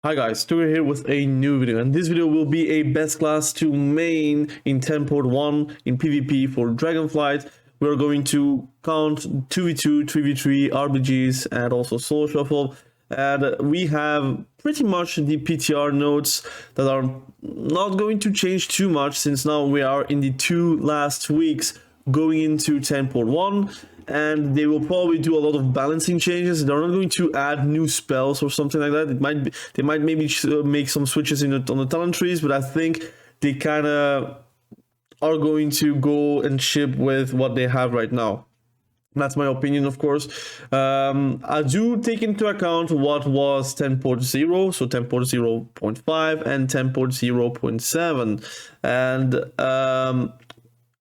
Hi guys, Stuart here with a new video, and this video will be a best class to main in 10.1 in PvP for Dragonflight. We're going to count 2v2, 3v3, RBGs, and also solo shuffle. And we have pretty much the PTR notes that are not going to change too much, since now we are in the two last weeks going into 10.1. And they will probably do a lot of balancing changes. They're not going to add new spells or something like that. They might maybe make some switches on the talent trees, but I think they kind of are going to go and ship with what they have right now. That's my opinion, of course. I do take into account what was 10.0, so 10.0.5 and 10.0.7, and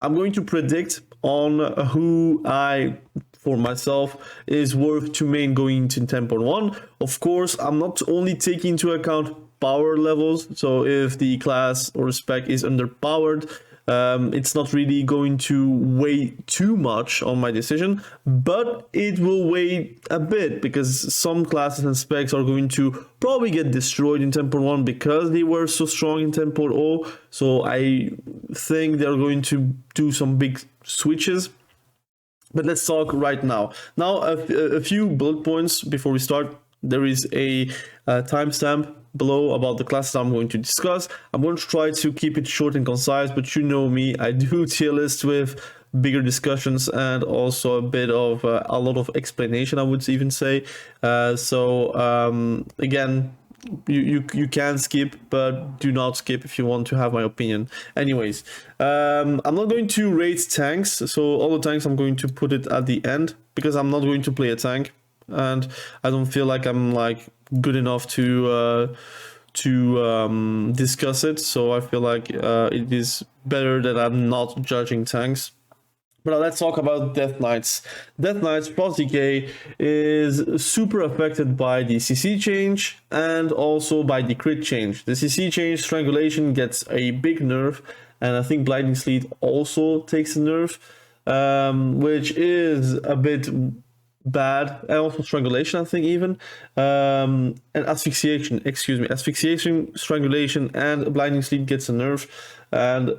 I'm going to predict on who for myself is worth to main going into 10.1. Of course, I'm not only taking into account power levels, so if the class or spec is underpowered, it's not really going to weigh too much on my decision, but it will weigh a bit because some classes and specs are going to probably get destroyed in 10.1 because they were so strong in 10.0. So I think they're going to do some big switches. But let's talk right now. Now, a few bullet points before we start. There is a timestamp below about the classes I'm going to discuss. I'm going to try to keep it short and concise, but you know me, I do tier lists with bigger discussions and also a bit of a lot of explanation, I would even say. Again, you can skip, but do not skip if you want to have my opinion. Anyways, I'm not going to rate tanks, so all the tanks I'm going to put it at the end because I'm not going to play a tank, and I don't feel like I'm like good enough to discuss it. So I feel like it is better that I'm not judging tanks. But let's talk about Death Knights. Death Knights Frost Decay is super affected by the CC change and also by the crit change. The CC change, Strangulation, gets a big nerf, and I think Blinding Sleet also takes a nerf, which is a bit bad. And also Strangulation, I think, even. And Asphyxiation, Asphyxiation, Strangulation, and Blinding Sleet gets a nerf. And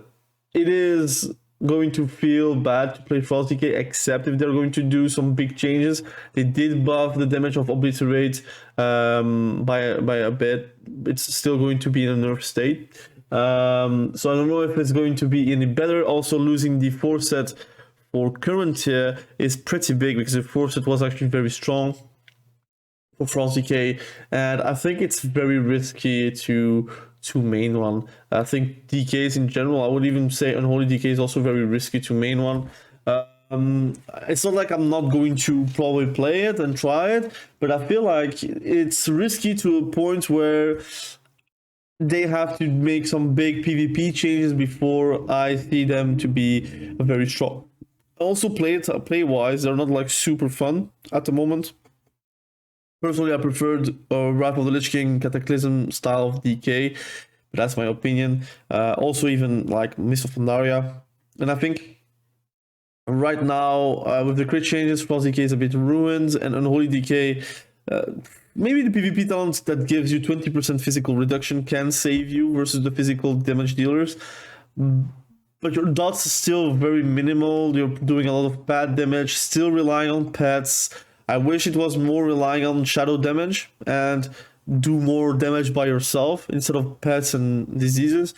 it is going to feel bad to play Frost Decay, except if they're going to do some big changes. They did buff the damage of Obliterate by a bit. It's still going to be in a nerf state. So I don't know if it's going to be any better. Also, losing the 4-set for current tier is pretty big because the 4-set was actually very strong for Frost Decay, and I think it's very risky to main one. I think DKs in general, I would even say Unholy DK is also very risky to main one. It's not like I'm not going to probably play it and try it, but I feel like it's risky to a point where they have to make some big PvP changes before I see them to be very strong. Also, play-wise, they're not like super fun at the moment. Personally, I preferred Wrath of the Lich King Cataclysm style of DK, but that's my opinion. Also, even like Mist of Pandaria. And I think right now, with the crit changes, Frost DK is a bit ruined, and Unholy DK, maybe the PvP talent that gives you 20% physical reduction can save you versus the physical damage dealers. But your dots are still very minimal. You're doing a lot of pad damage, still relying on pets. I wish it was more relying on shadow damage and do more damage by yourself instead of pets and diseases,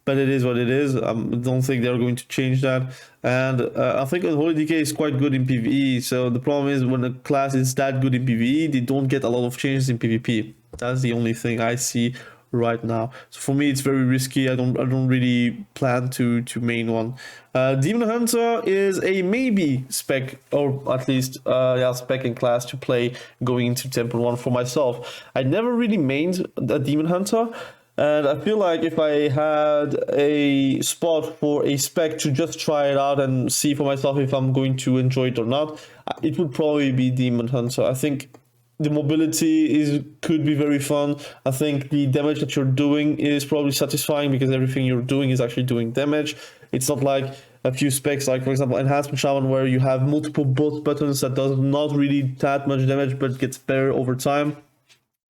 but it is what it is. I don't think they're going to change that, and I think Unholy Decay is quite good in PvE, so the problem is when a class is that good in PvE, they don't get a lot of changes in PvP. That's the only thing I see right now. So for me, it's very risky. I don't really plan to main one. Demon Hunter is a maybe spec, or at least spec in class to play going into 10.1 for myself. I never really mained a Demon Hunter, and I feel like if I had a spot for a spec to just try it out and see for myself if I'm going to enjoy it or not, it would probably be Demon Hunter. I think the mobility could be very fun. I think the damage that you're doing is probably satisfying because everything you're doing is actually doing damage. It's not like a few specs, like for example Enhancement Shaman, where you have multiple boss buttons that does not really that much damage but gets better over time.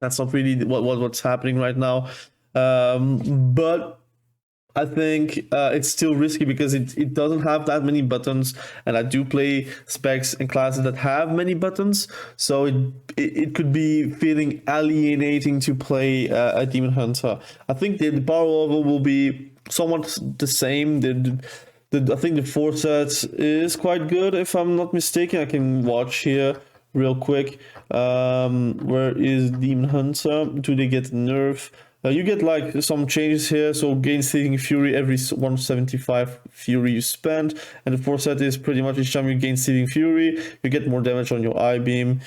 That's not really what's happening right now. But I think it's still risky because it doesn't have that many buttons, and I do play specs and classes that have many buttons, so it could be feeling alienating to play a Demon Hunter. I think the power level will be somewhat the same. I think the 4 sets is quite good, if I'm not mistaken. I can watch here real quick. Where is Demon Hunter? Do they get nerf? You get like some changes here, so gain Seething Fury every 175 Fury you spend, and the 4 set is pretty much each time you gain Seething Fury, you get more damage on your I-beam.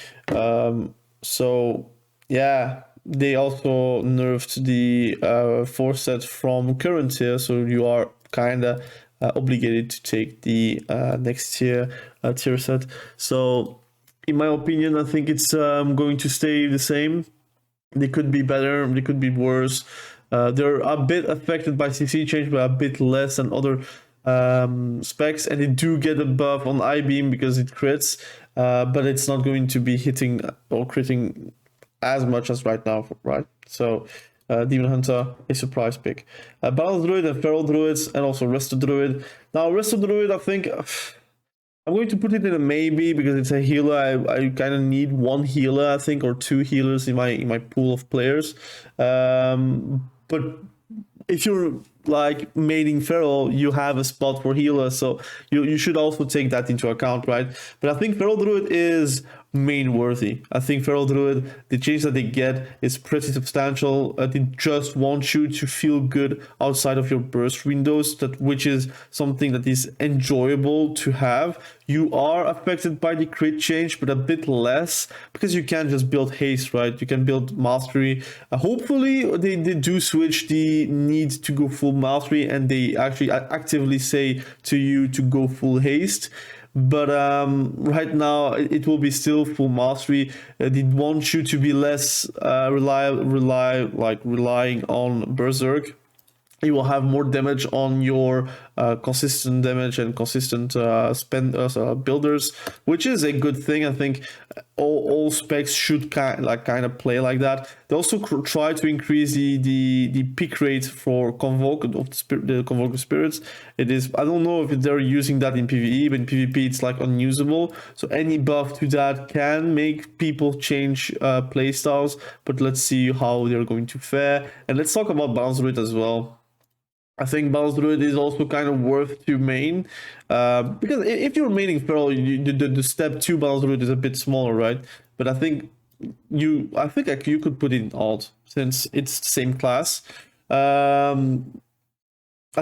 So yeah, they also nerfed the 4 set from current tier, so you are kinda obligated to take the next tier set. So in my opinion, I think it's going to stay the same. They could be better, they could be worse. They're a bit affected by CC change, but a bit less than other specs, and they do get a buff on I-beam because it crits, but it's not going to be hitting or critting as much as right now, right? So Demon Hunter, a surprise pick. Battle Druid and Feral Druids, and also Resto Druid. Now Resto Druid, I think I'm going to put it in a maybe because it's a healer. I kind of need one healer, I think, or 2 healers in my pool of players. But if you're like maining Feral, you have a spot for healer, so you should also take that into account, right? But I think Feral Druid is main worthy. I think Feral Druid, the change that they get is pretty substantial. They just want you to feel good outside of your burst windows, which is something that is enjoyable to have. You are affected by the crit change, but a bit less, because you can just build haste, right? You can build mastery. Hopefully they do switch the need to go full mastery, and they actually actively say to you to go full haste. But right now it will be still full mastery. They want you to be less relying on Berserk. You will have more damage on your consistent damage and consistent builders, which is a good thing. I think all specs should kind of play like that. They also try to increase the pick rate for Convoke of the Convoke of Spirits. It is, I don't know if they're using that in PvE, but in PvP it's like unusable. So any buff to that can make people change playstyles. But let's see how they're going to fare, and let's talk about Balance Druid as well. I think Balance Druid is also kind of worth to main, because if you're maining Feral, the step 2 Balance Druid is a bit smaller, right? But I think you could put it in alt since it's the same class. I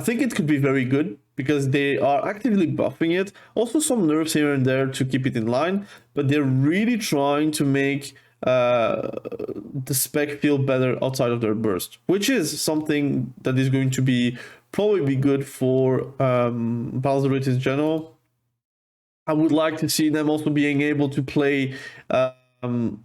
think it could be very good because they are actively buffing it. Also some nerfs here and there to keep it in line, but they're really trying to make the spec feel better outside of their burst, which is something that is going to probably be good for Balance Druid in general. I would like to see them also being able to play to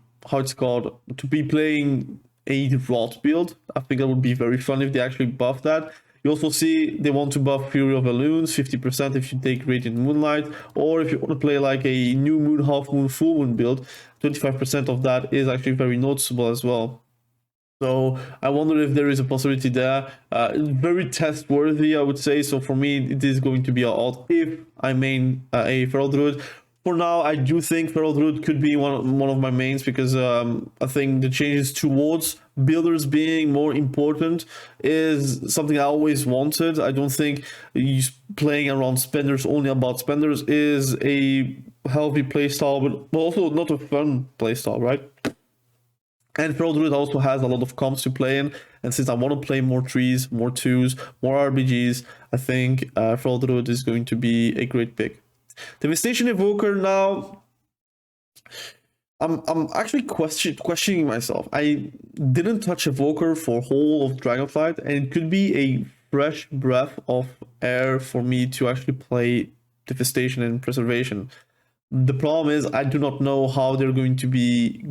be playing a rot build. I think that would be very fun if they actually buff that. You also see they want to buff Fury of Balloons 50% if you take Radiant Moonlight, or if you want to play like a new moon, half moon, full moon build, 25% of that is actually very noticeable as well. So I wonder if there is a possibility there. Very test worthy, I would say. So for me, it is going to be an alt if I main a Feral Druid. For now, I do think Feral Druid could be one of my mains because I think the changes towards builders being more important is something I always wanted. I don't think playing around spenders, only about spenders, is a healthy playstyle, but also not a fun playstyle, right? And Feral Druid also has a lot of comps to play in, and since I want to play more trees, more 2s, more RBGs, I think Feral Druid is going to be a great pick. Devastation Evoker now, I'm actually questioning myself. I didn't touch Evoker for whole of Dragonflight, and it could be a fresh breath of air for me to actually play Devastation and Preservation. The problem is I do not know how they're going to be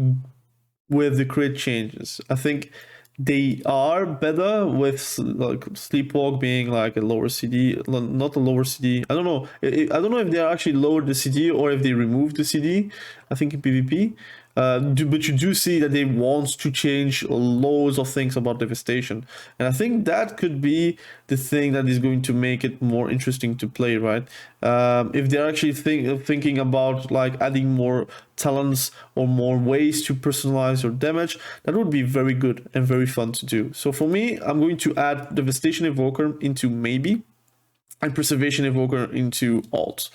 with the crit changes. I think they are better with like Sleepwalk being like a lower CD, not a lower CD. I don't know. I don't know if they actually lowered the CD or if they removed the CD. I think in PvP. but you do see that they want to change loads of things about devastation, and I think that could be the thing that is going to make it more interesting to play, right? If they're actually thinking about like adding more talents or more ways to personalize your damage, that would be very good and very fun to do. So for me, I'm going to add Devastation Evoker into maybe, and Preservation Evoker into alt,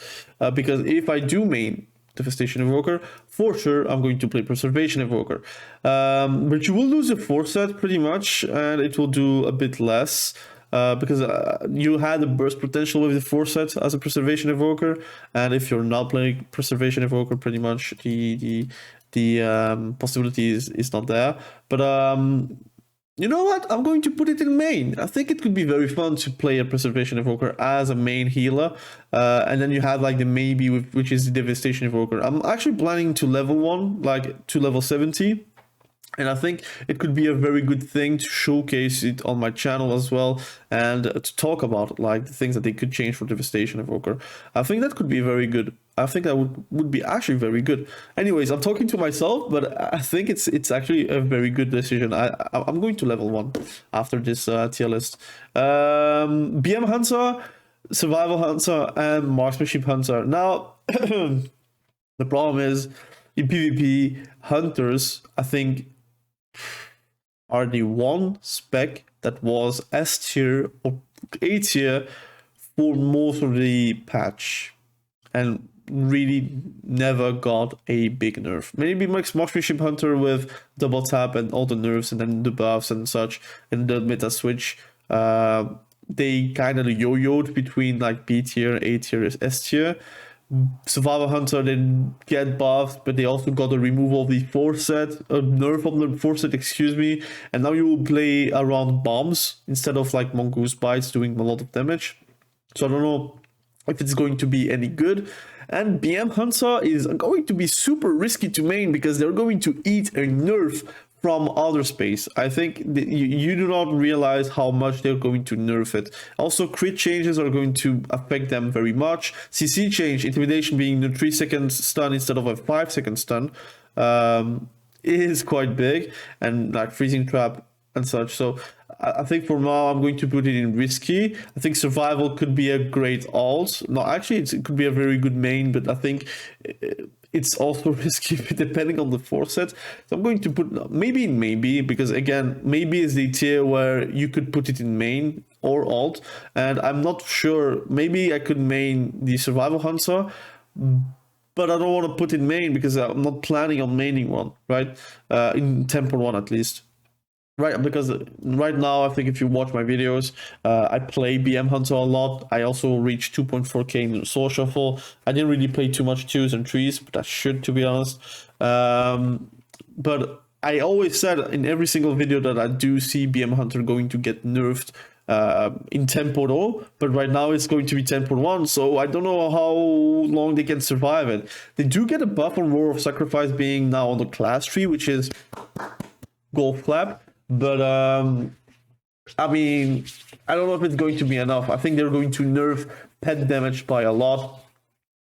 because if I do main Devastation Evoker, for sure I'm going to play Preservation Evoker, but you will lose a 4-set pretty much, and it will do a bit less, because you had a burst potential with the 4-set as a Preservation Evoker, and if you're not playing Preservation Evoker, pretty much the possibility is not there. But you know what? I'm going to put it in main. I think it could be very fun to play a Preservation Evoker as a main healer. And then you have like the maybe, which is the Devastation Evoker. I'm actually planning to level 1, like to level 70. And I think it could be a very good thing to showcase it on my channel as well, and to talk about like the things that they could change for Devastation Evoker. I think that could be very good. I think that would be actually very good. Anyways, I'm talking to myself, but I think it's actually a very good decision. I'm going to level 1 after this tier list. BM Hunter, Survival Hunter, and Marksmanship Hunter. Now, the problem is in PvP, Hunters, I think, are the one spec that was S tier or A tier for most of the patch, and really never got a big nerf. Maybe Marksmanship Hunter with double tap and all the nerfs and then the buffs and such, and the meta switch, they kind of yo-yoed between like B tier, A tier, S tier. Survival Hunter didn't get buffed, but they also got a removal of the 4-set, a nerf of the 4-set, excuse me, and now you will play around bombs instead of like mongoose bites doing a lot of damage. So I don't know if it's going to be any good. And BM Hunter is going to be super risky to main because they're going to eat a nerf from outer space. I think you do not realize how much they're going to nerf it. Also, crit changes are going to affect them very much. CC change, intimidation being a 3-second stun instead of a 5-second stun, is quite big, and like freezing trap and such. So I think for now I'm going to put it in risky. I think survival could be a great alt. No, actually it could be a very good main, but I think it's also risky depending on the 4-set. So I'm going to put maybe, because again, maybe is the tier where you could put it in main or alt, and I'm not sure. Maybe I could main the Survival Hunter, but I don't want to put in main because I'm not planning on maining one, right? In Temple 1 at least. Right, because right now, I think if you watch my videos, I play BM Hunter a lot. I also reached 2.4k in Soul Shuffle. I didn't really play too much 2s and 3s, but I should, to be honest. But I always said in every single video that I do see BM Hunter going to get nerfed in Tempo 0, but right now it's going to be Tempo 1, so I don't know how long they can survive it. They do get a buff on Roar of Sacrifice being now on the class tree, which is Golf Clap. But I mean, I don't know if it's going to be enough. I think they're going to nerf pet damage by a lot.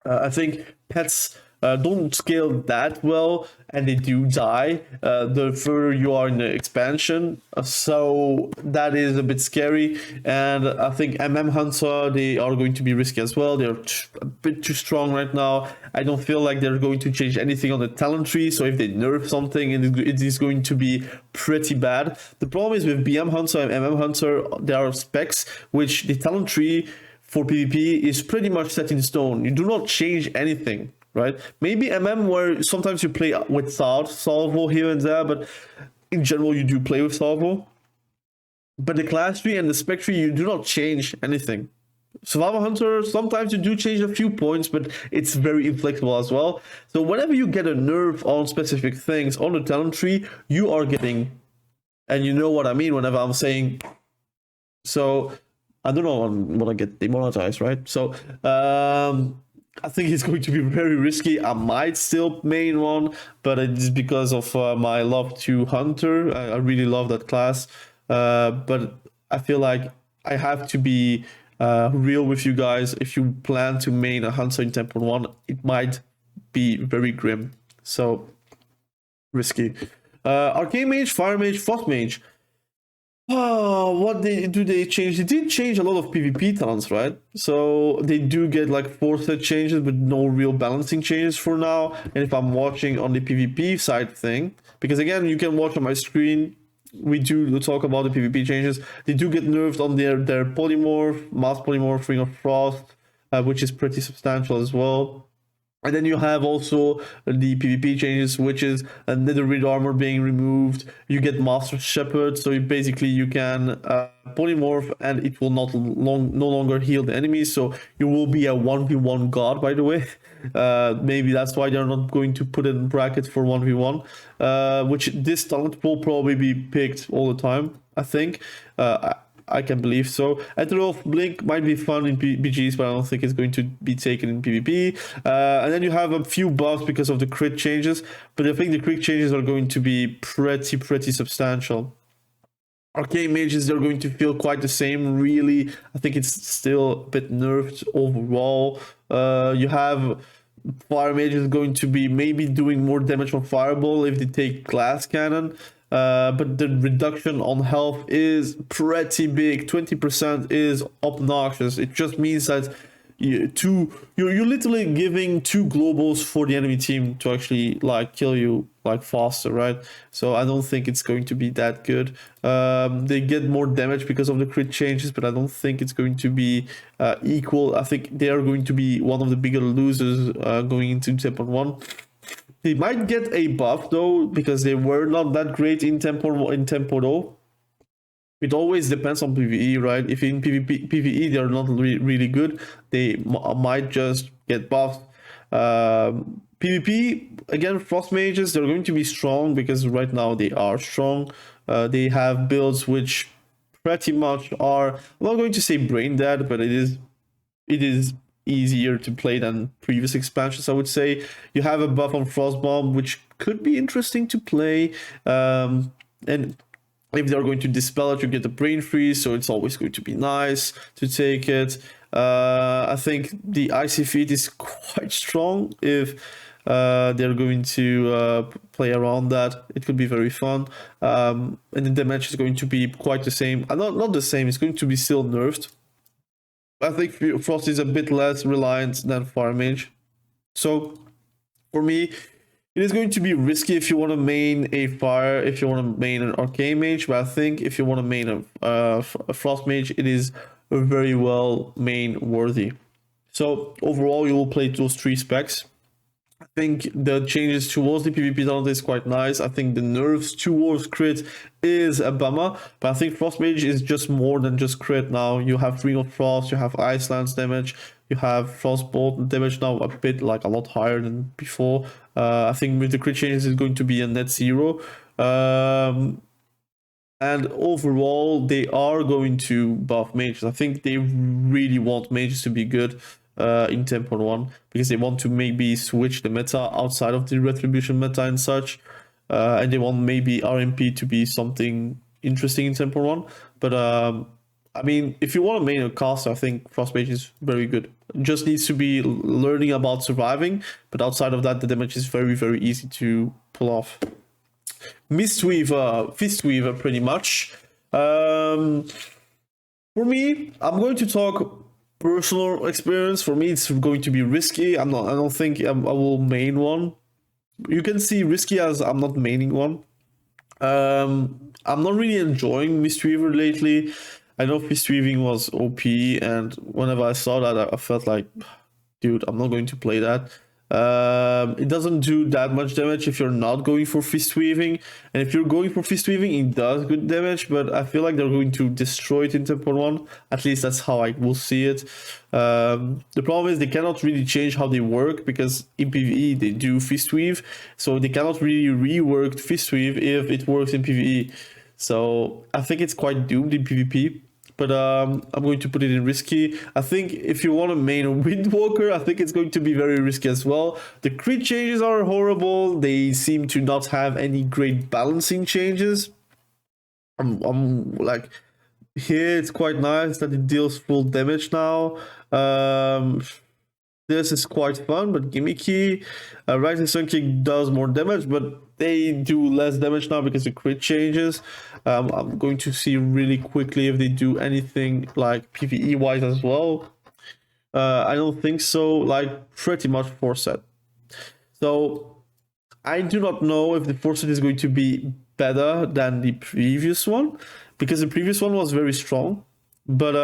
I think pets don't scale that well, and they do die the further you are in the expansion. So that is a bit scary. And I think Hunter, they are going to be risky as well. They're a bit too strong right now. I don't feel like they're going to change anything on the talent tree. So if they nerf something, it is going to be pretty bad. The problem is with BM Hunter and Hunter, there are specs which the talent tree for PvP is pretty much set in stone. You do not change anything, right? Maybe where sometimes you play without Salvo here and there, but in general you do play with Salvo. But the class tree and the spec tree, you do not change anything. Survival Hunter, sometimes you do change a few points, but it's very inflexible as well. So whenever you get a nerf on specific things on the talent tree, you are getting, and you know what I mean whenever I'm saying, so I don't know, I'm gonna get demonetized, right? So I think it's going to be very risky. I might still main one, but it's because of my love to Hunter. I really love that class, but I feel like I have to be real with you guys. If you plan to main a Hunter in Temple 1, it might be very grim. So risky. Arcane Mage, Fire Mage, Frost Mage. What do they change? They did change a lot of PvP talents, right? So they do get like 4 set changes, but no real balancing changes for now. And if I'm watching on the PvP side thing, because again, you can watch on my screen, we do talk about the PvP changes. They do get nerfed on their polymorph, mass polymorph, Ring of Frost, which is pretty substantial as well. And then you have also the PvP changes, which is netherite armor being removed. You get Master Shepherd, so basically you can polymorph and it will no longer heal the enemies. So you will be a 1v1 god, by the way. Maybe that's why they're not going to put it in brackets for 1v1, which this talent will probably be picked all the time, I think. I can believe so. Ethereal of Blink might be fun in BGs, but I don't think it's going to be taken in PvP. And then you have a few buffs because of the crit changes, but I think the crit changes are going to be pretty substantial. Arcane Mages, they're going to feel quite the same, really. I think it's still a bit nerfed overall. You have Fire Mages going to be maybe doing more damage on Fireball if they take Glass Cannon. But the reduction on health is pretty big. 20% is obnoxious. It just means that you're literally giving 2 globals for the enemy team to actually like kill you like faster, right? So I don't think it's going to be that good. They get more damage because of the crit changes, but I don't think it's going to be equal. I think they are going to be one of the bigger losers going into 10.1. They might get a buff though, because they were not that great in tempo though. It always depends on PvE, right? If in PvE they're not really good, they might just get buffed. PvP, again, Frost Mages, they're going to be strong because right now they are strong. They have builds which pretty much are, I'm not going to say brain dead, but it is easier to play than previous expansions, I would say. You have a buff on Frostbomb, which could be interesting to play. And if they're going to dispel it, you get the brain freeze, so it's always going to be nice to take it. I think the Icy Feet is quite strong if they're going to play around that. It could be very fun. And the damage is going to be quite the same. Not the same, it's going to be still nerfed. I think Frost is a bit less reliant than Fire Mage. So for me, it is going to be risky if you want to main a Fire, if you want to main an Arcane Mage, but I think if you want to main a Frost Mage, it is very well main worthy. So overall, you will play those 3 specs. I think the changes towards the PvP talent is quite nice. I think the nerfs towards crit is a bummer, but I think Frost Mage is just more than just crit now. You have Ring of Frost, you have Iceland's damage, you have Frostbolt damage now a bit like a lot higher than before. I think with the crit changes it's going to be a net 0. And overall they are going to buff mages. I think they really want mages to be good in 10.1 because they want to maybe switch the meta outside of the Retribution meta and such, and they want maybe RMP to be something interesting in 10.1. But I mean, if you want to main a caster, I think Frost Mage is very good. It just needs to be learning about surviving, but outside of that the damage is very easy to pull off. Mistweaver, Fistweaver pretty much. For me, I'm going to talk personal experience. For me, it's going to be risky. I don't think I will main one. You can see risky as I'm not maining one. I'm not really enjoying Mistweaver lately. I know Fistweaving was OP, and whenever I saw that, I felt like, dude, I'm not going to play that. It doesn't do that much damage if you're not going for Fistweaving, and if you're going for Fistweaving, it does good damage, but I feel like they're going to destroy it in 10.1. At least that's how I will see it. The problem is they cannot really change how they work, because in PvE they do Fistweave, so they cannot really rework Fistweave if it works in PvE. So I think it's quite doomed in PvP. But I'm going to put it in risky. I think if you want to main a windwalker, I think it's going to be very risky as well. The crit changes are horrible. They seem to not have any great balancing changes. I'm like, here it's quite nice that it deals full damage now. This is quite fun, but gimmicky. Rising Sun Kick does more damage, but they do less damage now because the crit changes. I'm going to see really quickly if they do anything like PvE wise as well. I don't think so, like pretty much 4-set. So I do not know if the 4-set is going to be better than the previous one, because the previous one was very strong. But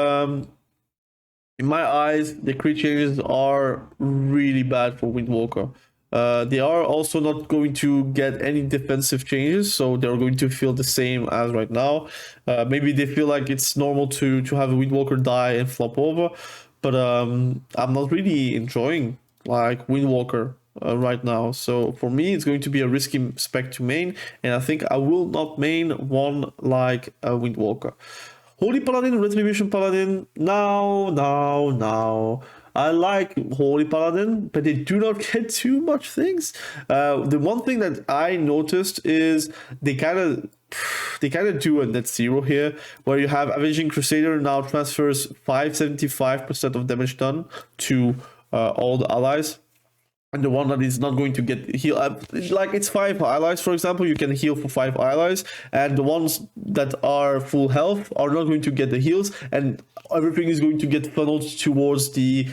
in my eyes, the crit changes are really bad for Windwalker. They are also not going to get any defensive changes, so they're going to feel the same as right now. Maybe they feel like it's normal to have a Windwalker die and flop over, but I'm not really enjoying like Windwalker right now. So for me, it's going to be a risky spec to main, and I think I will not main one like a Windwalker. Holy Paladin, Retribution Paladin, now. I like Holy Paladin, but they do not get too much things. The one thing that I noticed is they kind of do a net zero here, where you have Avenging Crusader now transfers 575% of damage done to all the allies. And the one that is not going to get heal, like it's 5 allies, for example, you can heal for 5 allies, and the ones that are full health are not going to get the heals, and everything is going to get funneled towards the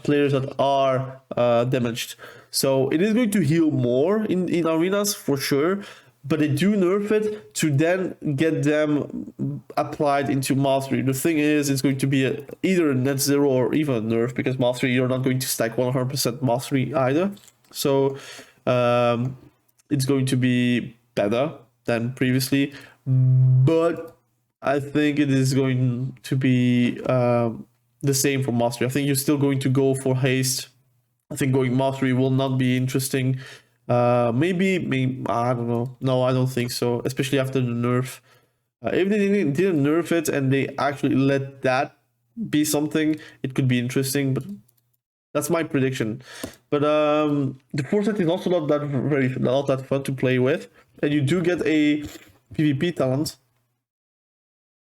players that are damaged. So it is going to heal more in arenas for sure, but they do nerf it to then get them applied into mastery. The thing is, it's going to be either a net zero or even a nerf, because mastery, you're not going to stack 100% mastery either. So it's going to be better than previously, but I think it is going to be the same for mastery. I think you're still going to go for haste. I think going mastery will not be interesting. Maybe I don't know. No, I don't think so, especially after the nerf. If they didn't nerf it and they actually let that be something, it could be interesting, but that's my prediction. But the 4-set is also not that fun to play with, and you do get a PvP talent.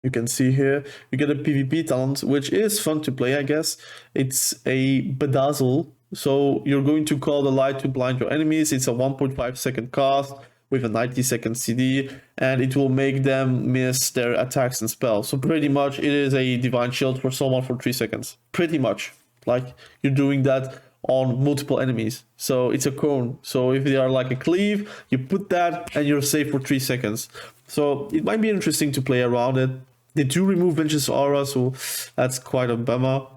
You can see here, you get a PvP talent, which is fun to play, I guess. It's a Bedazzle. So you're going to call the light to blind your enemies. It's a 1.5 second cast with a 90-second CD, and it will make them miss their attacks and spells. So pretty much it is a divine shield for someone for 3 seconds. Pretty much. Like, you're doing that on multiple enemies. So it's a cone. So if they are like a cleave, you put that and you're safe for 3 seconds. So it might be interesting to play around it. They do remove Vengeance Aura, so that's quite a bummer.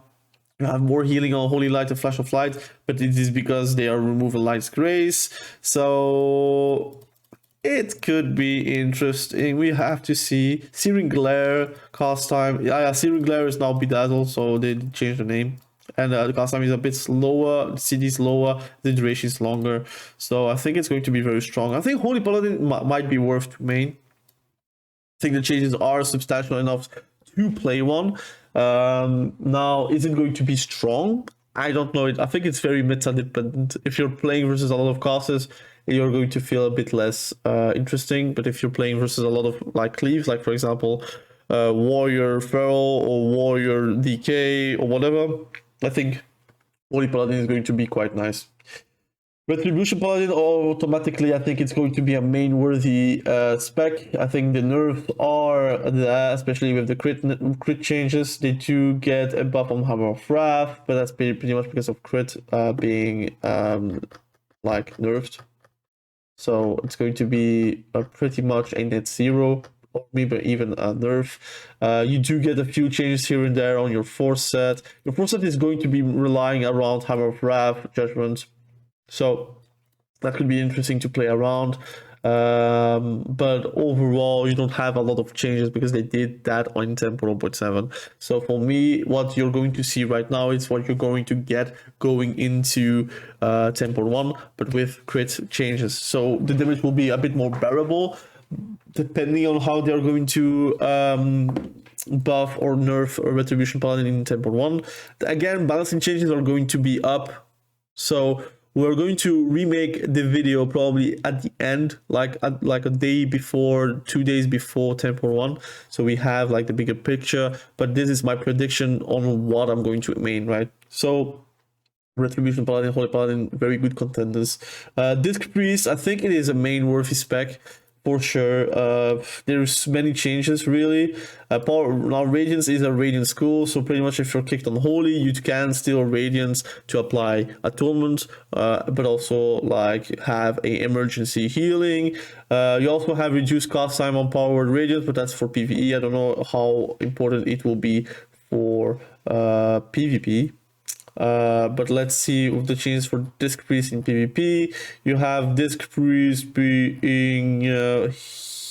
You have more healing on Holy Light and Flash of Light, but it is because they are removing Light's Grace. So it could be interesting. We have to see. Searing Glare, cast time. Yeah, Searing Glare is now Bedazzled, so they changed the name. And the cast time is a bit slower, the CD is lower, the duration is longer. So I think it's going to be very strong. I think Holy Paladin might be worth to main. I think the changes are substantial enough to play one. Now, is it going to be strong? I don't know. I think it's very meta dependent. If you're playing versus a lot of classes, you're going to feel a bit less interesting. But if you're playing versus a lot of like cleaves, like for example, Warrior Feral or Warrior DK or whatever, I think Holy Paladin is going to be quite nice. Retribution Paladin, automatically, I think it's going to be a main-worthy spec. I think the nerfs are there, especially with the crit changes. They do get a buff on Hammer of Wrath, but that's pretty much because of crit being like nerfed. So it's going to be pretty much a net zero, or maybe even a nerf. You do get a few changes here and there on your 4-set. Your 4-set is going to be relying around Hammer of Wrath, Judgment. So that could be interesting to play around, but overall you don't have a lot of changes because they did that on Tempo 1.7. So for me, what you're going to see right now is what you're going to get going into Tempo 1, but with crit changes. So the damage will be a bit more bearable depending on how they're going to buff or nerf or Retribution Paladin in Tempo 1. Again, balancing changes are going to be up, so we're going to remake the video probably at the end, like a day before, 2 days before Tempo 1. So we have like the bigger picture, but this is my prediction on what I'm going to main, right? So Retribution Paladin, Holy Paladin, very good contenders. Disc Priest, I think it is a main worthy spec for sure. There's many changes really. Power now Radiance is a Radiant school, so pretty much if you're kicked on Holy, you can steal Radiance to apply Atonement, but also like have a emergency healing. You also have reduced cast time on Powered Radiance, but that's for PvE. I don't know how important it will be for PvP. But let's see with the changes for Disc Priest in PvP. You have Disc Priest being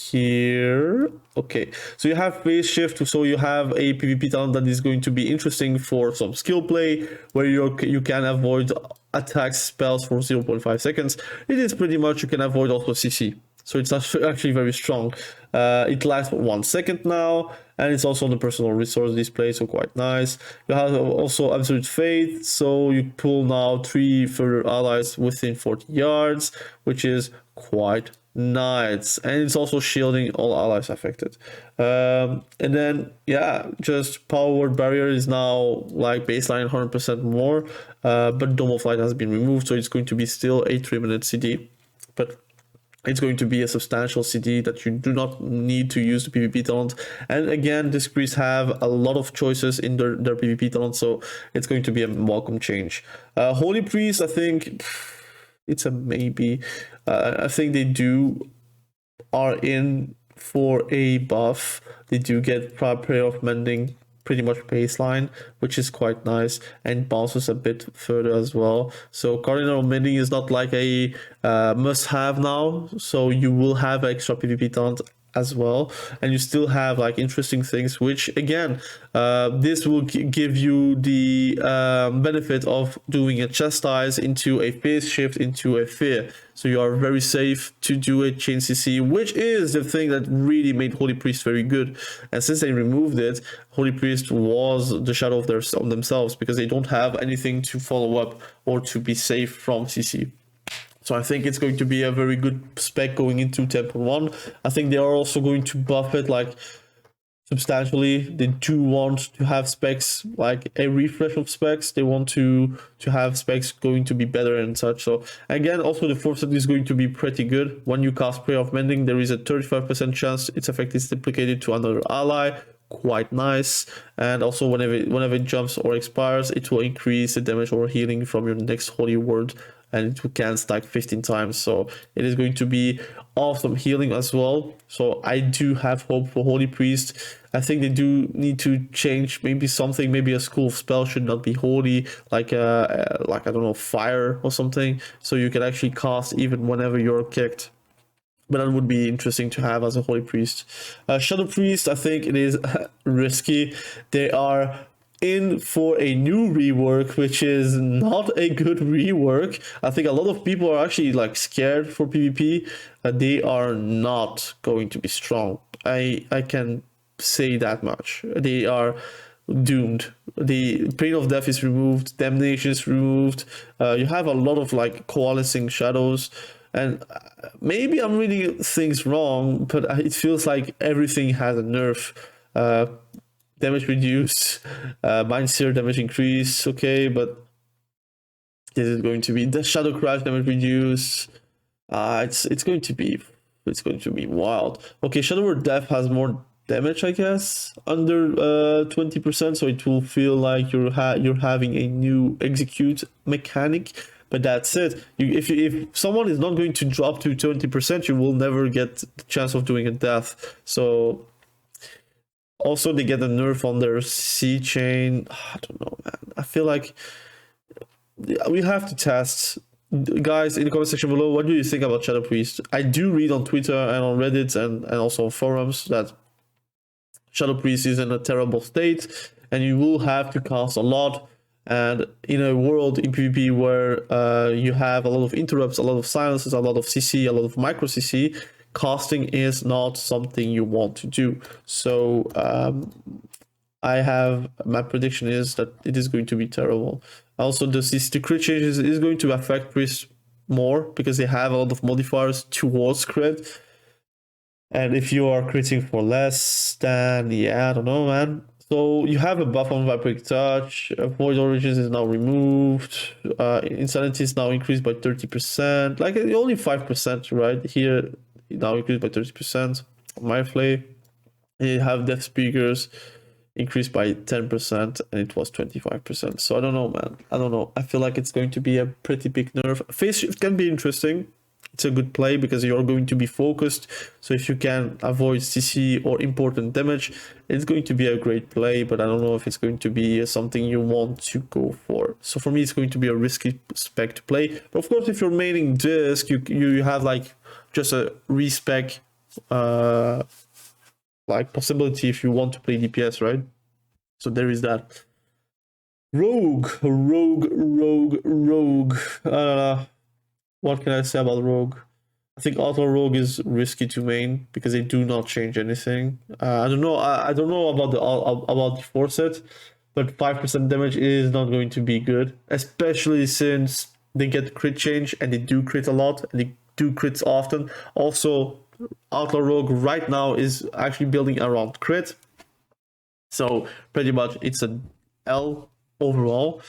here. Okay, so you have phase shift, so you have a PvP talent that is going to be interesting for some skill play, where you can avoid attack spells for 0.5 seconds. It is pretty much you can avoid also CC. So it's actually very strong. It lasts for 1 second now, and it's also on the personal resource display, so quite nice. You have also Absolute Faith, so you pull now 3 further allies within 40 yards, which is quite nice. And it's also shielding all allies affected. And then, yeah, just Power Word Barrier is now like baseline 100% more, but Dome of Light has been removed, so it's going to be still a 3-minute CD. But it's going to be a substantial CD that you do not need to use the PvP talent. And again, Disc Priests have a lot of choices in their PvP talent, so it's going to be a welcome change. Holy Priest, I think it's a maybe. I think they are in for a buff. They do get Prayer of Mending pretty much baseline, which is quite nice, and bounces a bit further as well. So Cardinal Mending is not like a must-have now, so you will have extra PvP talent as well, and you still have like interesting things, which again, this will give you the benefit of doing a chastise into a phase shift into a fear, so you are very safe to do a chain CC, which is the thing that really made Holy Priest very good. And since they removed it, Holy Priest was the shadow of themselves, because they don't have anything to follow up or to be safe from CC. So I think it's going to be a very good spec going into Temple 1. I think they are also going to buff it like substantially. They do want to have specs, like a refresh of specs. They want to have specs going to be better and such. So again, also the foresight is going to be pretty good. When you cast Prayer of Mending, there is a 35% chance its effect is duplicated to another ally. Quite nice. And also whenever it jumps or expires, it will increase the damage or healing from your next holy word, and it can stack 15 times, so it is going to be awesome healing as well. So I do have hope for Holy Priest. I think they do need to change maybe something. Maybe a school of spell should not be holy, like I don't know, fire or something, so you can actually cast even whenever you're kicked. But that would be interesting to have as a Holy Priest. Shadow Priest, I think it is risky. They are in for a new rework, which is not a good rework. I think a lot of people are actually like scared for PvP. They are not going to be strong. I can say that much. They are doomed. The Pain of Death is removed, Damnation is removed. You have a lot of like coalescing shadows, and maybe I'm reading things wrong, but it feels like everything has a nerf. Damage reduced, Mind Seer damage increase, okay, but this is going to be the Shadow Crash damage reduced. It's going to be wild. Okay, Shadow Word Death has more damage, I guess, under 20%, so it will feel like you're having a new execute mechanic. But that's it. If someone is not going to drop to 20%, you will never get the chance of doing a death. So also they get a nerf on their C chain. I don't know, man. I feel like we have to test. Guys, in the comment section below, what do you think about Shadow Priest? I do read on Twitter and on Reddit and also on forums that Shadow Priest is in a terrible state, and you will have to cast a lot. And in a world in PvP where you have a lot of interrupts, a lot of silences, a lot of CC, a lot of micro CC, casting is not something you want to do. So my prediction is that it is going to be terrible. Also, the crit changes is going to affect priests more because they have a lot of modifiers towards crit. And if you are critting for less, then yeah, I don't know, man. So you have a buff on Vampiric Touch, Void Origins is now removed, Insanity is now increased by 30%, like only 5%, right? Here, now increased by 30%. My Flay, you have Death Speakers increased by 10%, and it was 25%. So I don't know, man. I don't know. I feel like it's going to be a pretty big nerf. Phase Shift can be interesting. It's a good play because you're going to be focused. So if you can avoid CC or important damage, it's going to be a great play, but I don't know if it's going to be something you want to go for. So for me, it's going to be a risky spec to play. But of course, if you're maining disc, you have like just a respec like possibility if you want to play DPS, right? So there is that. Rogue. What can I say about Rogue? I think Outlaw Rogue is risky to main because they do not change anything. I don't know. I don't know about the 4 set, but 5% damage is not going to be good, especially since they get crit change and they do crit a lot and they do crits often. Also, Outlaw Rogue right now is actually building around crit, so pretty much it's an L overall.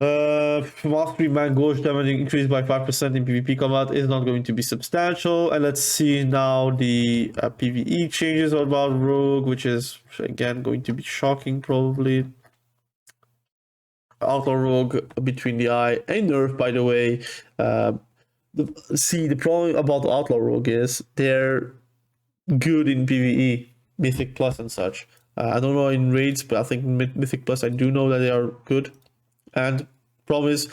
Mastery Man Gauge damage increased by 5% in PvP combat is not going to be substantial. And let's see now the PvE changes about Rogue, which is again going to be shocking probably. Outlaw Rogue between the eye, a nerf by the way. The problem about Outlaw Rogue is they're good in PvE, Mythic Plus and such. I don't know in raids, but I think Mythic Plus I do know that they are good. And problem is,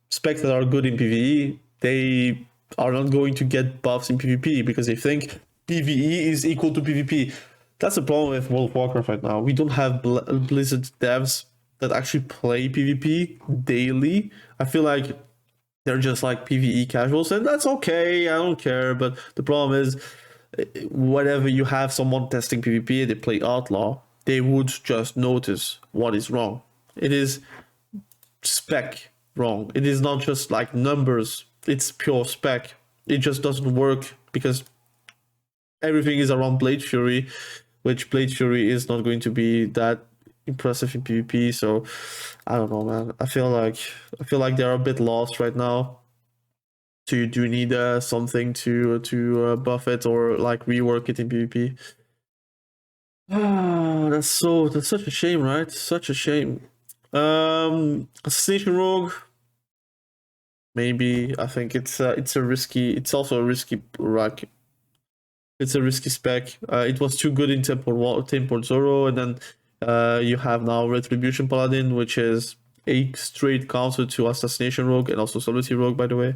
specs that are good in PvE, they are not going to get buffs in PvP because they think PvE is equal to PvP. That's the problem with World of Warcraft right now. We don't have Blizzard devs that actually play PvP daily. I feel like they're just like PvE casuals, and that's okay. I don't care. But the problem is, whenever you have someone testing PvP, they play Outlaw, they would just notice what is wrong. It is spec wrong. It is not just like numbers, it's pure spec. It just doesn't work because everything is around Blade Fury, which Blade Fury is not going to be that impressive in PvP. So I don't know, man. I feel like they're a bit lost right now. So you do need something to buff it or like rework it in PvP. That's such a shame, right? Such a shame. Assassination Rogue, maybe. I think it's also a risky rack. It's a risky spec. It was too good in 10.0, and then you have now Retribution Paladin, which is a straight counter to Assassination Rogue and also Subtlety Rogue, by the way,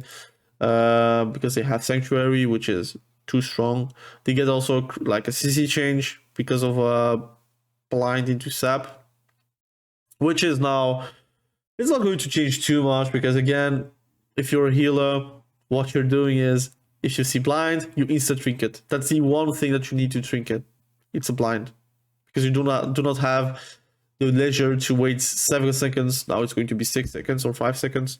because they have Sanctuary, which is too strong. They get also like a CC change because of blind into sap, which is now, it's not going to change too much because again, if you're a healer, what you're doing is if you see blind, you instant trinket. That's the one thing that you need to trinket. It's a blind because you do not have the leisure to wait 7 seconds. Now it's going to be 6 seconds or 5 seconds,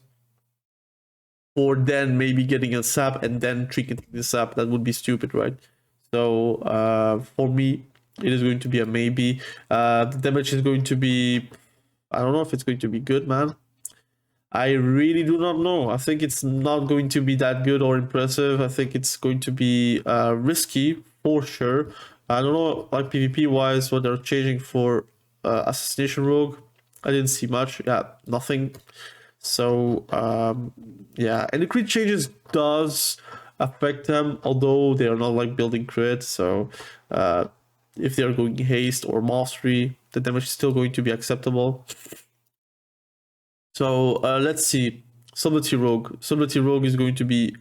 or then maybe getting a sap and then trinketing the sap. That would be stupid, right? So for me, it is going to be a maybe. The damage is going to be, I don't know if it's going to be good, man. I really do not know. I think it's not going to be that good or impressive. I think it's going to be risky for sure. I don't know, like PvP wise, what they're changing for Assassination Rogue. I didn't see much. Yeah, nothing. So yeah, and the crit changes does affect them, although they are not like building crit. So if they are going haste or mastery, the damage is still going to be acceptable. So let's see. Subtlety Rogue. Subtlety Rogue is going to be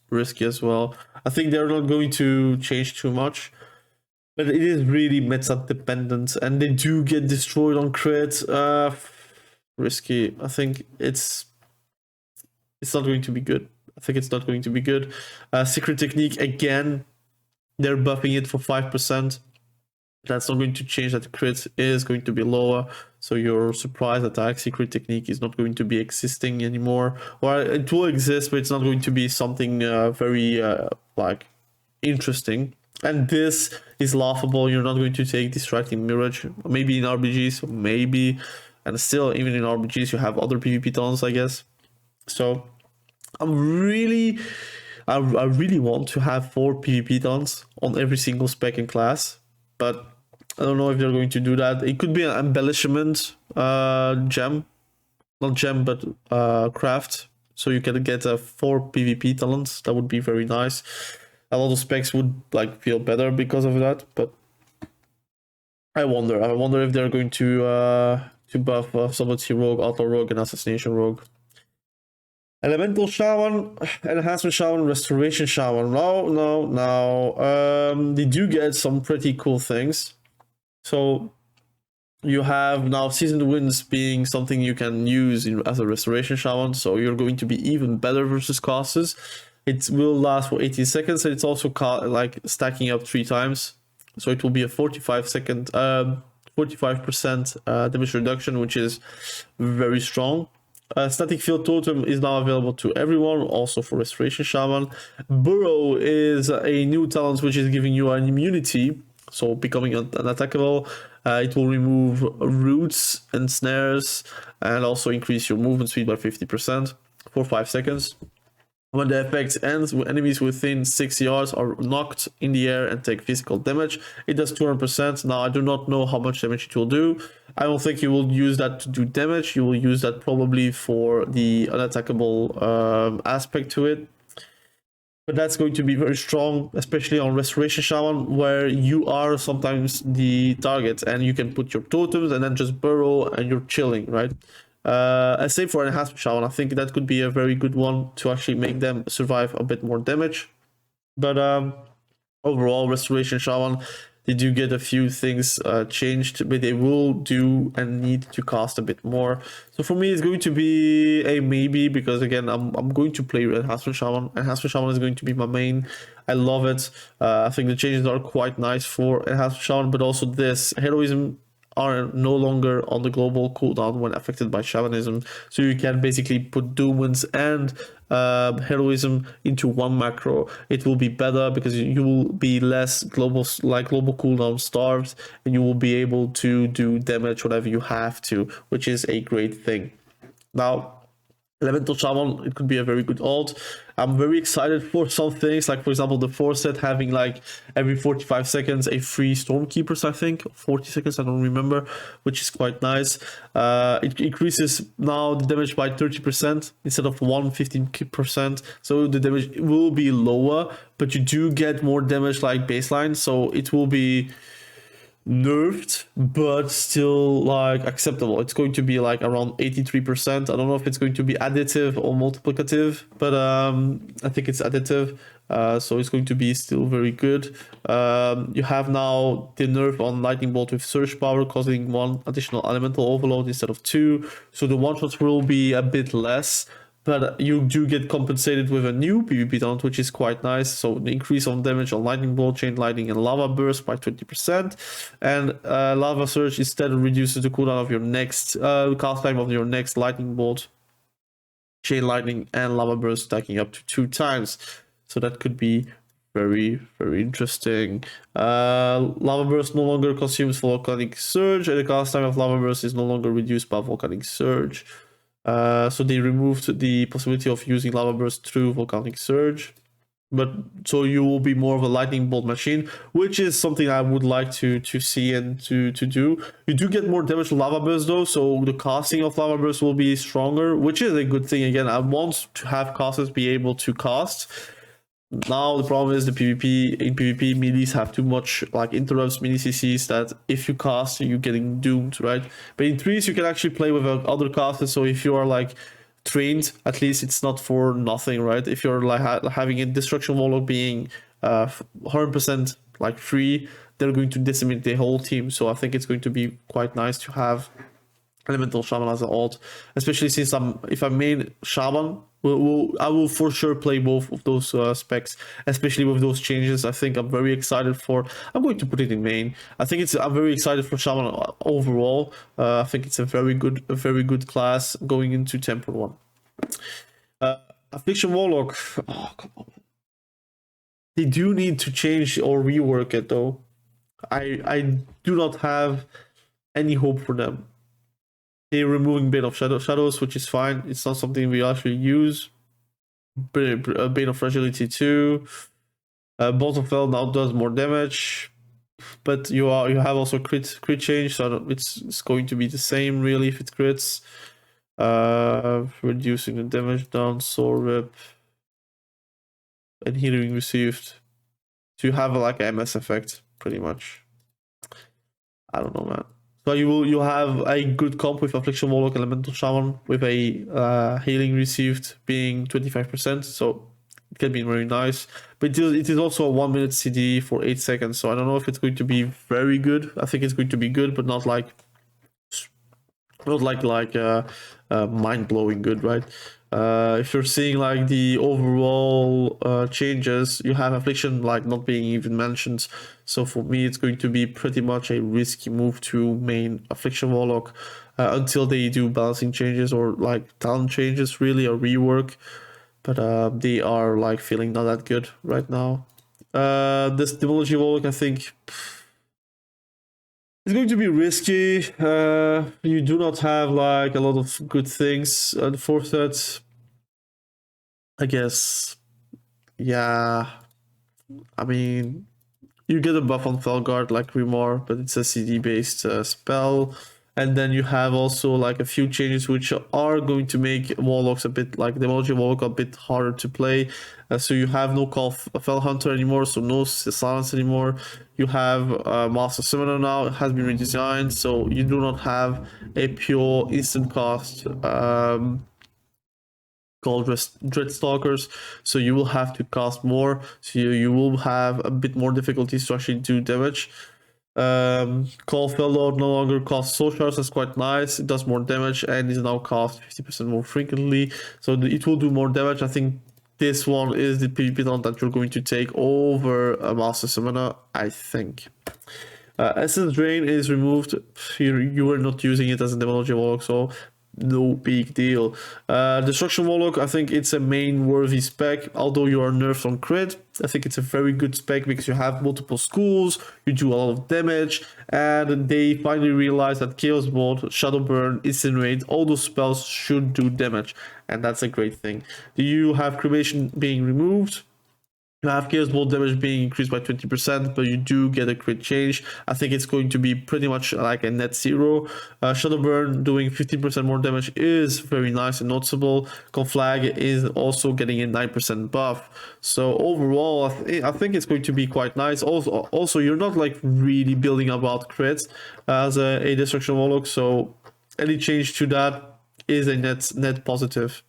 risky as well. I think they're not going to change too much, but it is really meta dependent, and they do get destroyed on crit. Risky. I think it's not going to be good. I think it's not going to be good. Secret Technique, again, they're buffing it for 5%. That's not going to change. That crit is going to be lower, so your surprise attack Secret Technique is not going to be existing anymore, or it will exist, but it's not going to be something very like interesting. And this is laughable. You're not going to take distracting mirage. Maybe in RBGs, maybe, and still even in RBGs you have other PvP talents, I guess. So I really want to have 4 PvP talents on every single spec and class, but I don't know if they're going to do that. It could be an embellishment gem, not gem, but craft. So you can get 4 PvP talents. That would be very nice. A lot of specs would like feel better because of that, but I wonder if they're going to buff subtlety rogue, outlaw rogue, and assassination rogue. Elemental Shaman, Enhancement Shaman, Restoration Shaman. No. They do get some pretty cool things. So you have now Seasoned Winds being something you can use as a Restoration Shaman. So you're going to be even better versus casters. It will last for 18 seconds, and it's also like stacking up 3 times. So it will be a 45% damage reduction, which is very strong. Static Field Totem is now available to everyone, also for Restoration Shaman. Burrow is a new talent which is giving you an immunity, so becoming unattackable. It will remove roots and snares, and also increase your movement speed by 50% for 5 seconds. When the effect ends, enemies within 6 yards are knocked in the air and take physical damage. It does 200%. Now, I do not know how much damage it will do. I don't think you will use that to do damage. You will use that probably for the unattackable aspect to it. But that's going to be very strong, especially on Restoration Shaman, where you are sometimes the target and you can put your totems and then just burrow and you're chilling, right? Same for Enhancement Shaman. I think that could be a very good one to actually make them survive a bit more damage. But overall, Restoration Shaman, they do get a few things changed, but they will do and need to cost a bit more. So for me, it's going to be a maybe, because again, I'm going to play Enhancement Shaman. Enhancement Shaman is going to be my main. I love it. I think the changes are quite nice for Enhancement Shaman, but also this heroism are no longer on the global cooldown when affected by shamanism, so you can basically put Doomwinds and heroism into one macro. It will be better because you will be less global cooldown starved, and you will be able to do damage whenever you have to, which is a great thing. Now, Elemental Shaman, it could be a very good ult. I'm very excited for some things, like for example the 4 set having like every 45 seconds a free Stormkeepers, I think 40 seconds, I don't remember, which is quite nice. It increases now the damage by 30% instead of 115%, so the damage will be lower, but you do get more damage like baseline, so it will be nerfed, but still like acceptable. It's going to be like around 83%. I don't know if it's going to be additive or multiplicative, but I think it's additive, so it's going to be still very good. You have now the nerf on Lightning Bolt with Surge Power, causing 1 additional elemental overload instead of 2, so the one shots will be a bit less, but you do get compensated with a new PvP talent, which is quite nice. So the increase on damage on Lightning Bolt, Chain Lightning, and Lava Burst by 20%. And Lava Surge instead reduces the cooldown of your next cast time of your next Lightning Bolt, Chain Lightning, and Lava Burst, stacking up to 2 times. So that could be very, very interesting. Lava Burst no longer consumes Volcanic Surge, and the cast time of Lava Burst is no longer reduced by Volcanic Surge. So they removed the possibility of using Lava Burst through Volcanic Surge, but so you will be more of a Lightning Bolt machine, which is something I would like to see and to do. You do get more damage to Lava Burst though, so the casting of Lava Burst will be stronger, which is a good thing. Again, I want to have casters be able to cast. Now the problem is in PvP melees have too much like interrupts, mini CCs, that if you cast you're getting doomed, right? But in threes you can actually play with other casters, so if you are like trained, at least it's not for nothing, right? If you're like having a destruction warlock being 100% like free, they're going to decimate the whole team. So I think it's going to be quite nice to have Elemental Shaman as an alt, especially since if I main Shaman, I will for sure play both of those specs, especially with those changes. I think I'm very excited for. I'm going to put it in main. I'm very excited for Shaman overall. I think it's a very good class going into Temple 1. Affliction Warlock. Oh, come on. They do need to change or rework it though. I do not have any hope for them. They're removing Bane of Shadows, which is fine. It's not something we actually use. Bane of Fragility 2. Bolt of Hell now does more damage. But you have also crit change, so it's going to be the same really if it crits. Reducing the damage down, soul rip, and healing received. So you have like a MS effect, pretty much. I don't know, man. So you'll have a good comp with Affliction, Warlock, Elemental Shaman with a healing received being 25%. So it can be very nice. But it is also a 1 minute CD for 8 seconds. So I don't know if it's going to be very good. I think it's going to be good, but not like mind blowing good, right? If you're seeing like the overall changes, you have Affliction like not being even mentioned. So for me, it's going to be pretty much a risky move to main Affliction Warlock until they do balancing changes or like talent changes, really, or rework. But they are like feeling not that good right now. This Demonology Warlock, I think, it's going to be risky. You do not have like a lot of good things. The fourth set, I guess, yeah. I mean, you get a buff on Felguard like Remor, but it's a CD based spell. And then you have also like a few changes which are going to make Warlocks a bit like Demonology Warlock a bit harder to play. So you have no Call Fel Hunter anymore, so no Silence anymore. You have Master Summoner now, it has been redesigned, so you do not have a pure instant cost called Dreadstalkers, so you will have to cast more, so you will have a bit more difficulties to actually do damage. Call Fellord no longer costs soul shards, that's quite nice. It does more damage and is now cast 50% more frequently, so it will do more damage. I think this one is the PvP talent that you're going to take over a Master Summoner, I think. Essence Drain is removed. You were not using it as a Demonology Warlock, so no big deal. Destruction Warlock, I think it's a main worthy spec, although you are nerfed on crit. I think it's a very good spec because you have multiple schools, you do a lot of damage, and they finally realized that Chaos Bolt, Shadow Burn, Incinerate, all those spells should do damage, and that's a great thing. You have Cremation being removed. You have Chaos Bolt damage being increased by 20%, but you do get a crit change. I think it's going to be pretty much like a net zero. Shadow Burn doing 15% more damage is very nice and noticeable. Conflag is also getting a 9% buff. So overall, I think it's going to be quite nice. Also, you're not like really building about crits as a Destruction Warlock, so any change to that is a net positive.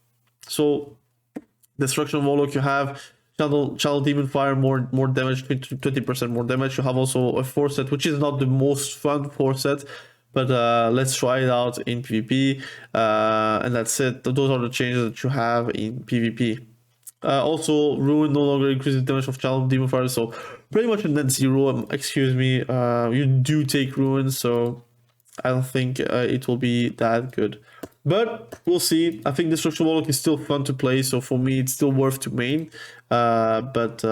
So Destruction Warlock, you have Channel Demon Fire, more damage, 20% more damage. You have also a 4-set, which is not the most fun 4-set, but let's try it out in PvP. And that's it. Those are the changes that you have in PvP. Also, Ruin no longer increases damage of Channel Demon Fire, so pretty much a net zero. Excuse me. You do take Ruin, so I don't think it will be that good. But we'll see. I think Destruction Warlock is still fun to play, so for me it's still worth to main. But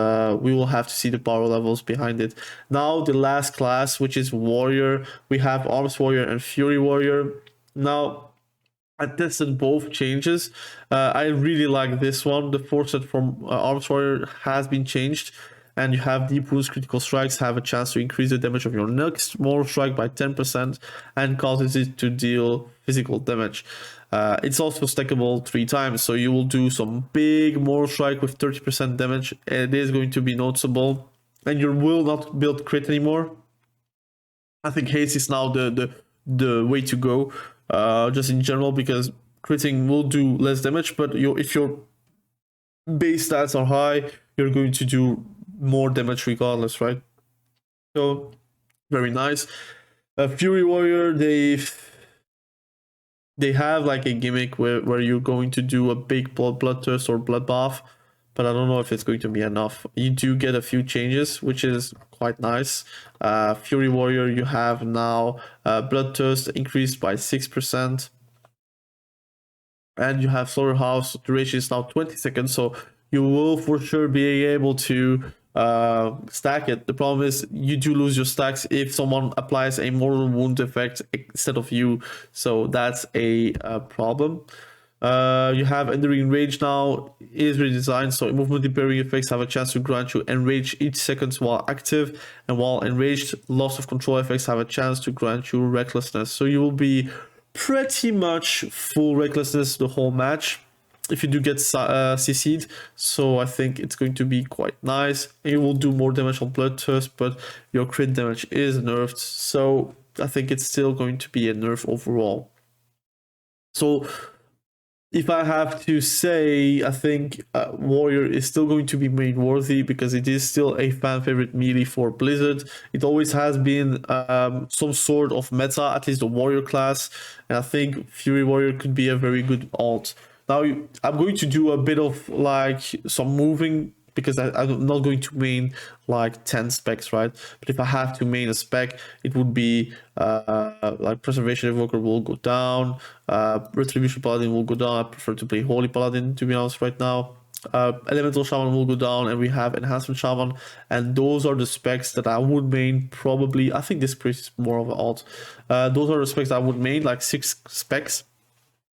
we will have to see the power levels behind it. Now the last class, which is Warrior. We have Arms Warrior and Fury Warrior. Now, I tested both changes. I really like this one. The 4-set from Arms Warrior has been changed, and you have Deep Wounds Critical Strikes have a chance to increase the damage of your next mortal strike by 10% and causes it to deal physical damage. It's also stackable 3 times, so you will do some big mortal strike with 30% damage. It is going to be noticeable, and you will not build crit anymore. I think haste is now the way to go, just in general, because critting will do less damage, but if your base stats are high, you're going to do more damage regardless, right? So very nice. Fury Warrior, they have like a gimmick where you're going to do a big bloodthirst or bloodbath, but I don't know if it's going to be enough. You do get a few changes, which is quite nice. Fury Warrior, you have now bloodthirst increased by 6%, and you have Slaughterhouse duration is now 20 seconds, so you will for sure be able to stack it. The problem is you do lose your stacks if someone applies a mortal wound effect instead of you, so that's a problem. You have Enduring Rage now is redesigned, so movement impairing effects have a chance to grant you enrage each second while active, and while enraged, loss of control effects have a chance to grant you recklessness. So you will be pretty much full recklessness the whole match if you do get CC'd, so I think it's going to be quite nice. You will do more damage on Bloodthirst, but your crit damage is nerfed, so I think it's still going to be a nerf overall. So if I have to say, I think Warrior is still going to be main worthy because it is still a fan favorite melee for Blizzard. It always has been some sort of meta, at least the Warrior class, and I think Fury Warrior could be a very good alt. Now I'm going to do a bit of like some moving because I'm not going to main like 10 specs, right? But if I have to main a spec, it would be like Preservation Evoker will go down, Retribution Paladin will go down. I prefer to play Holy Paladin, to be honest, right now. Elemental Shaman will go down, and we have Enhancement Shaman, and those are the specs that I would main probably. I think this priest is more of an alt. Those are the specs I would main, like 6 specs.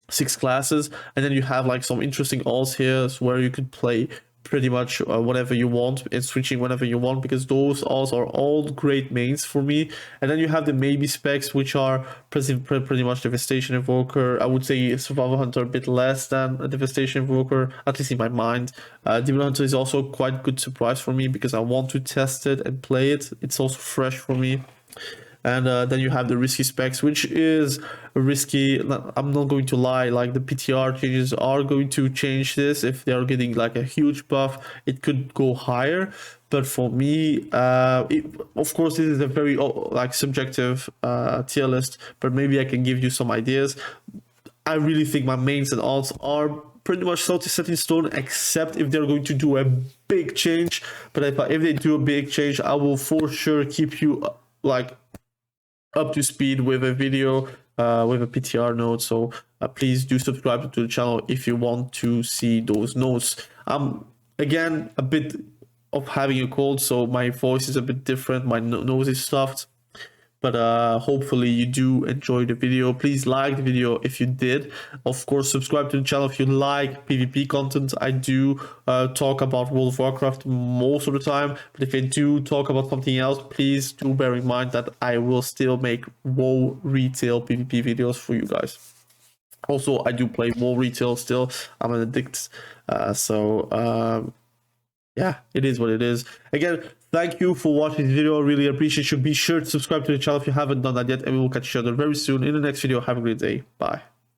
6 classes, and then you have like some interesting alts here where you could play pretty much whatever you want and switching whenever you want, because those alts are all great mains for me. And then you have the maybe specs, which are pretty much Devastation Evoker. I would say Survival Hunter a bit less than a Devastation Evoker, at least in my mind. Demon Hunter is also quite a good surprise for me because I want to test it and play it. It's also fresh for me. And then you have the risky specs, which is risky. I'm not going to lie, like the PTR changes are going to change this. If they are getting like a huge buff, it could go higher. But for me, of course, this is a very like subjective tier list, but maybe I can give you some ideas. I really think my mains and alts are pretty much set in stone, except if they're going to do a big change. But if they do a big change, I will for sure keep you like up to speed with a video, with a PTR note. So please do subscribe to the channel if you want to see those notes. Again, a bit of having a cold, so my voice is a bit different, my nose is stuffed, but hopefully you do enjoy the video. Please like the video if you did. Of course, subscribe to the channel if you like PvP content. I do talk about World of Warcraft most of the time, but if I do talk about something else, please do bear in mind that I will still make WoW retail PvP videos for you guys. Also, I do play WoW retail still. I'm an addict, yeah, it is what it is. Again, thank you for watching this video. I really appreciate you. Be sure to subscribe to the channel if you haven't done that yet, and we will catch each other very soon in the next video. Have a great day. Bye.